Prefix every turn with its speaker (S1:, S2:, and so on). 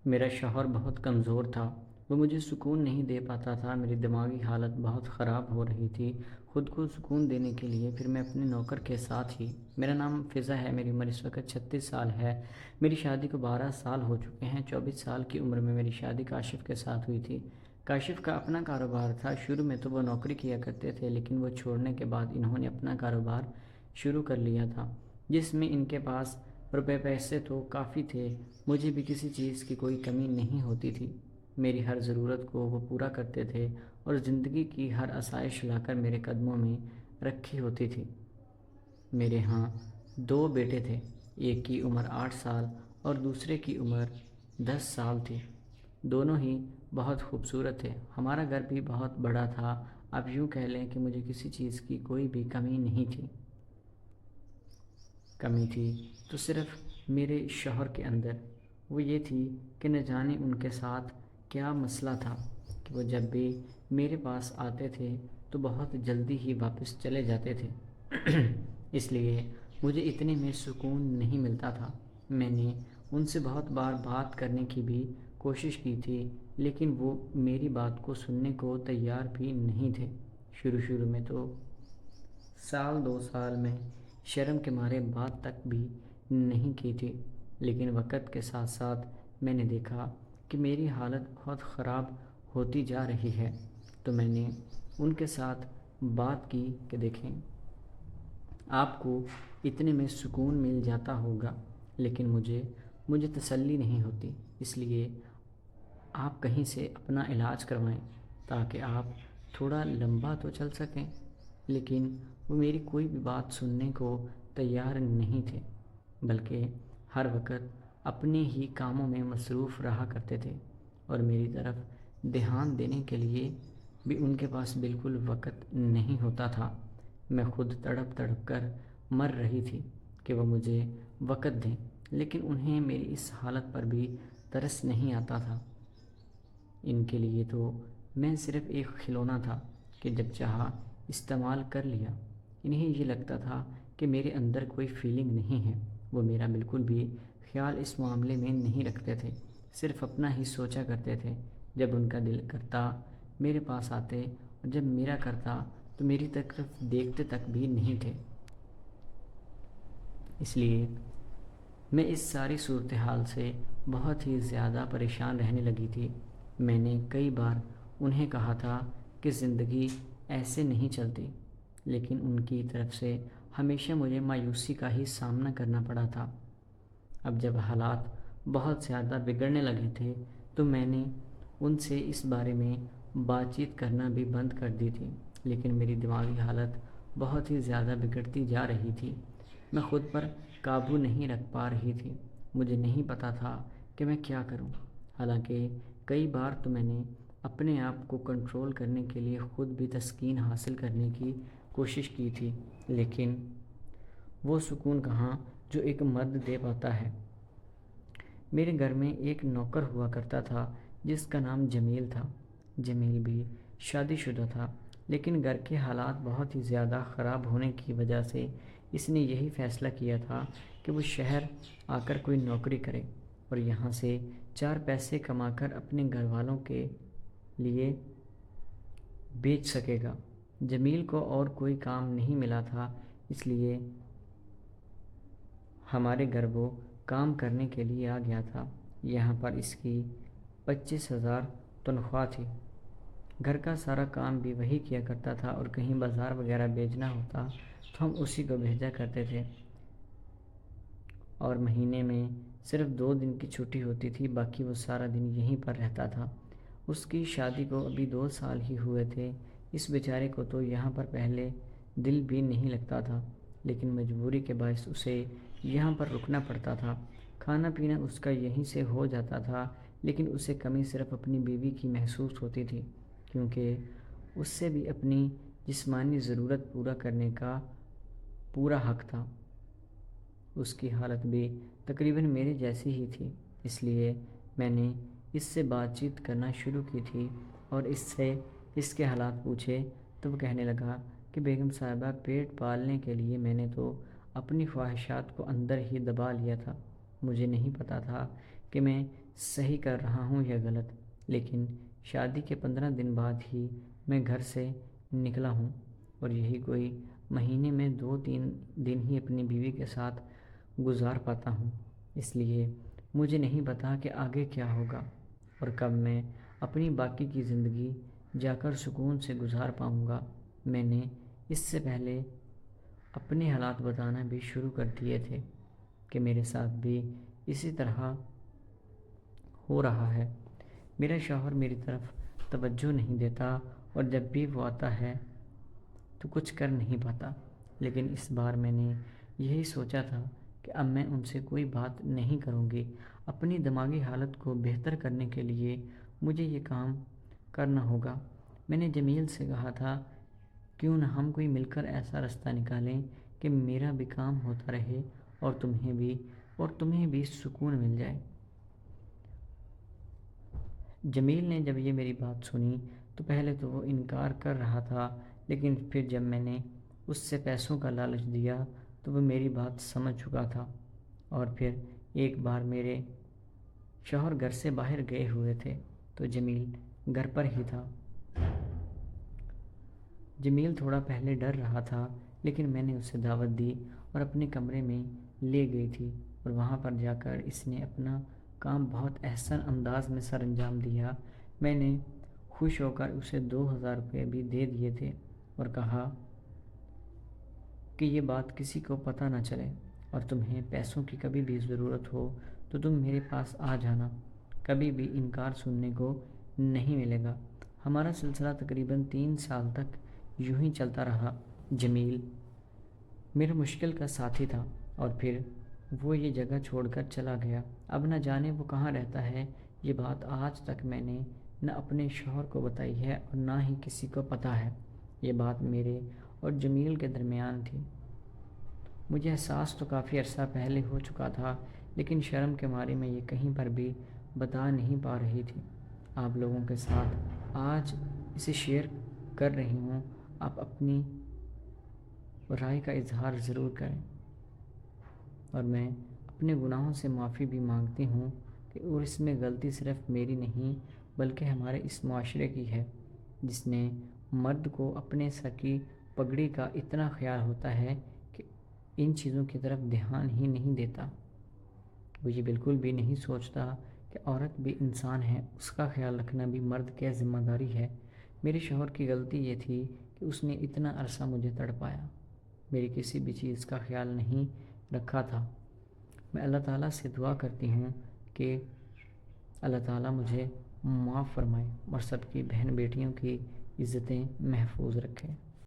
S1: میرا شوہر بہت کمزور تھا، وہ مجھے سکون نہیں دے پاتا تھا، میری دماغی حالت بہت خراب ہو رہی تھی۔ خود کو سکون دینے کے لیے پھر میں اپنے نوکر کے ساتھ ہی۔ میرا نام فضا ہے، میری عمر اس وقت 36 سال ہے۔ میری شادی کو 12 سال ہو چکے ہیں۔ 24 سال کی عمر میں میری شادی کاشف کے ساتھ ہوئی تھی۔ کاشف کا اپنا کاروبار تھا۔ شروع میں تو وہ نوکری کیا کرتے تھے، لیکن وہ چھوڑنے کے بعد انہوں نے اپنا کاروبار شروع کر لیا تھا، جس میں ان کے پاس روپے پیسے تو کافی تھے، مجھے بھی کسی چیز کی کوئی کمی نہیں ہوتی تھی۔ میری ہر ضرورت کو وہ پورا کرتے تھے اور زندگی کی ہر آسائش لا کر میرے قدموں میں رکھی ہوتی تھی۔ میرے ہاں 2 بیٹے تھے، ایک کی عمر 8 سال اور دوسرے کی عمر 10 سال تھی۔ دونوں ہی بہت خوبصورت تھے۔ ہمارا گھر بھی بہت بڑا تھا، آپ یوں کہہ لیں کہ مجھے کسی چیز کی کوئی بھی کمی نہیں تھی۔ کمی تھی تو صرف میرے شوہر کے اندر، وہ یہ تھی کہ نہ جانے ان کے ساتھ کیا مسئلہ تھا کہ وہ جب بھی میرے پاس آتے تھے تو بہت جلدی ہی واپس چلے جاتے تھے۔ اس لیے مجھے اتنے میں سکون نہیں ملتا تھا۔ میں نے ان سے بہت بار بات کرنے کی بھی کوشش کی تھی، لیکن وہ میری بات کو سننے کو تیار بھی نہیں تھے۔ شروع میں تو 2 سال میں شرم کے مارے بات تک بھی نہیں کی تھی، لیکن وقت کے ساتھ ساتھ میں نے دیکھا کہ میری حالت بہت خراب ہوتی جا رہی ہے، تو میں نے ان کے ساتھ بات کی کہ دیکھیں، آپ کو اتنے میں سکون مل جاتا ہوگا، لیکن مجھے تسلی نہیں ہوتی، اس لیے آپ کہیں سے اپنا علاج کروائیں تاکہ آپ تھوڑا لمبا تو چل سکیں۔ لیکن وہ میری کوئی بھی بات سننے کو تیار نہیں تھے، بلکہ ہر وقت اپنے ہی کاموں میں مصروف رہا کرتے تھے اور میری طرف دھیان دینے کے لیے بھی ان کے پاس بالکل وقت نہیں ہوتا تھا۔ میں خود تڑپ تڑپ کر مر رہی تھی کہ وہ مجھے وقت دیں، لیکن انہیں میری اس حالت پر بھی ترس نہیں آتا تھا۔ ان کے لیے تو میں صرف ایک کھلونا تھا کہ جب چاہا استعمال کر لیا۔ انہیں یہ لگتا تھا کہ میرے اندر کوئی فیلنگ نہیں ہے، وہ میرا بالکل بھی خیال اس معاملے میں نہیں رکھتے تھے، صرف اپنا ہی سوچا کرتے تھے۔ جب ان کا دل کرتا میرے پاس آتے اور جب میرا کرتا تو میری طرف دیکھتے تک بھی نہیں تھے۔ اس لیے میں اس ساری صورتحال سے بہت ہی زیادہ پریشان رہنے لگی تھی۔ میں نے کئی بار انہیں کہا تھا کہ زندگی ایسے نہیں چلتی، لیکن ان کی طرف سے ہمیشہ مجھے مایوسی کا ہی سامنا کرنا پڑا تھا۔ اب جب حالات بہت زیادہ بگڑنے لگے تھے تو میں نے ان سے اس بارے میں بات چیت کرنا بھی بند کر دی تھی، لیکن میری دماغی حالت بہت ہی زیادہ بگڑتی جا رہی تھی۔ میں خود پر قابو نہیں رکھ پا رہی تھی، مجھے نہیں پتا تھا کہ میں کیا کروں۔ حالانکہ کئی بار تو میں نے اپنے آپ کو کنٹرول کرنے کے لیے خود بھی تسکین حاصل کرنے کی کوشش کی تھی، لیکن وہ سکون کہاں جو ایک مرد دے پاتا ہے۔ میرے گھر میں ایک نوکر ہوا کرتا تھا جس کا نام جمیل تھا۔ جمیل بھی شادی شدہ تھا، لیکن گھر کے حالات بہت ہی زیادہ خراب ہونے کی وجہ سے اس نے یہی فیصلہ کیا تھا کہ وہ شہر آ کر کوئی نوکری کرے اور یہاں سے 4 پیسے کما کر اپنے گھر والوں کے لیے بیچ سکے گا۔ جمیل کو اور کوئی کام نہیں ملا تھا، اس لیے ہمارے گھر وہ کام کرنے کے لیے آ گیا تھا۔ یہاں پر اس کی 25,000 تنخواہ تھی۔ گھر کا سارا کام بھی وہی کیا کرتا تھا اور کہیں بازار وغیرہ بھیجنا ہوتا تو ہم اسی کو بھیجا کرتے تھے، اور مہینے میں صرف 2 دن کی چھٹی ہوتی تھی، باقی وہ سارا دن یہیں پر رہتا تھا۔ اس کی شادی کو ابھی 2 سال ہی ہوئے تھے۔ اس بیچارے کو تو یہاں پر پہلے دل بھی نہیں لگتا تھا، لیکن مجبوری کے باعث اسے یہاں پر رکنا پڑتا تھا۔ کھانا پینا اس کا یہیں سے ہو جاتا تھا، لیکن اسے کمی صرف اپنی بیوی کی محسوس ہوتی تھی، کیونکہ اس سے بھی اپنی جسمانی ضرورت پورا کرنے کا پورا حق تھا۔ اس کی حالت بھی تقریباً میرے جیسی ہی تھی، اس لیے میں نے اس سے بات چیت کرنا شروع کی تھی اور اس سے اس کے حالات پوچھے تو وہ کہنے لگا کہ بیگم صاحبہ، پیٹ پالنے کے لیے میں نے تو اپنی خواہشات کو اندر ہی دبا لیا تھا۔ مجھے نہیں پتا تھا کہ میں صحیح کر رہا ہوں یا غلط، لیکن شادی کے 15 دن بعد ہی میں گھر سے نکلا ہوں، اور یہی کوئی مہینے میں 2-3 دن ہی اپنی بیوی کے ساتھ گزار پاتا ہوں۔ اس لیے مجھے نہیں پتا کہ آگے کیا ہوگا اور کب میں اپنی باقی کی زندگی جا کر سکون سے گزار پاؤں گا۔ میں نے اس سے پہلے اپنے حالات بتانا بھی شروع کر دیے تھے کہ میرے ساتھ بھی اسی طرح ہو رہا ہے۔ میرا شوہر میری طرف توجہ نہیں دیتا اور جب بھی وہ آتا ہے تو کچھ کر نہیں پاتا، لیکن اس بار میں نے یہی سوچا تھا کہ اب میں ان سے کوئی بات نہیں کروں گی۔ اپنی دماغی حالت کو بہتر کرنے کے لیے مجھے یہ کام کرنا ہوگا۔ میں نے جمیل سے کہا تھا، کیوں نہ ہم کوئی مل کر ایسا رستہ نکالیں کہ میرا بھی کام ہوتا رہے اور تمہیں بھی سکون مل جائے۔ جمیل نے جب یہ میری بات سنی تو پہلے تو وہ انکار کر رہا تھا، لیکن پھر جب میں نے اس سے پیسوں کا لالچ دیا تو وہ میری بات سمجھ چکا تھا۔ اور پھر ایک بار میرے شوہر گھر سے باہر گئے ہوئے تھے تو جمیل گھر پر ہی تھا۔ جمیل تھوڑا پہلے ڈر رہا تھا، لیکن میں نے اسے دعوت دی اور اپنے کمرے میں لے گئی تھی، اور وہاں پر جا کر اس نے اپنا کام بہت احسن انداز میں سر انجام دیا۔ میں نے خوش ہو کر اسے 2000 روپے بھی دے دیے تھے اور کہا کہ یہ بات کسی کو پتہ نہ چلے، اور تمہیں پیسوں کی کبھی بھی ضرورت ہو تو تم میرے پاس آ جانا، کبھی بھی انکار سننے کو نہیں ملے گا۔ ہمارا سلسلہ تقریباً 3 سال تک یوں ہی چلتا رہا۔ جمیل میرا مشکل کا ساتھی تھا، اور پھر وہ یہ جگہ چھوڑ کر چلا گیا۔ اب نہ جانے وہ کہاں رہتا ہے۔ یہ بات آج تک میں نے نہ اپنے شوہر کو بتائی ہے اور نہ ہی کسی کو پتہ ہے۔ یہ بات میرے اور جمیل کے درمیان تھی۔ مجھے احساس تو کافی عرصہ پہلے ہو چکا تھا، لیکن شرم کے مارے میں یہ کہیں پر بھی بتا نہیں پا رہی تھی۔ آپ لوگوں کے ساتھ آج اسے شیئر کر رہی ہوں۔ آپ اپنی رائے کا اظہار ضرور کریں، اور میں اپنے گناہوں سے معافی بھی مانگتی ہوں کہ اور اس میں غلطی صرف میری نہیں بلکہ ہمارے اس معاشرے کی ہے، جس نے مرد کو اپنے سر کی پگڑی کا اتنا خیال ہوتا ہے کہ ان چیزوں کی طرف دھیان ہی نہیں دیتا۔ وہ یہ بالکل بھی نہیں سوچتا کہ عورت بھی انسان ہے، اس کا خیال رکھنا بھی مرد کی ذمہ داری ہے۔ میرے شوہر کی غلطی یہ تھی کہ اس نے اتنا عرصہ مجھے تڑپایا، میری کسی بھی چیز کا خیال نہیں رکھا تھا۔ میں اللہ تعالیٰ سے دعا کرتی ہوں کہ اللہ تعالیٰ مجھے معاف فرمائے اور سب کی بہن بیٹیوں کی عزتیں محفوظ رکھے۔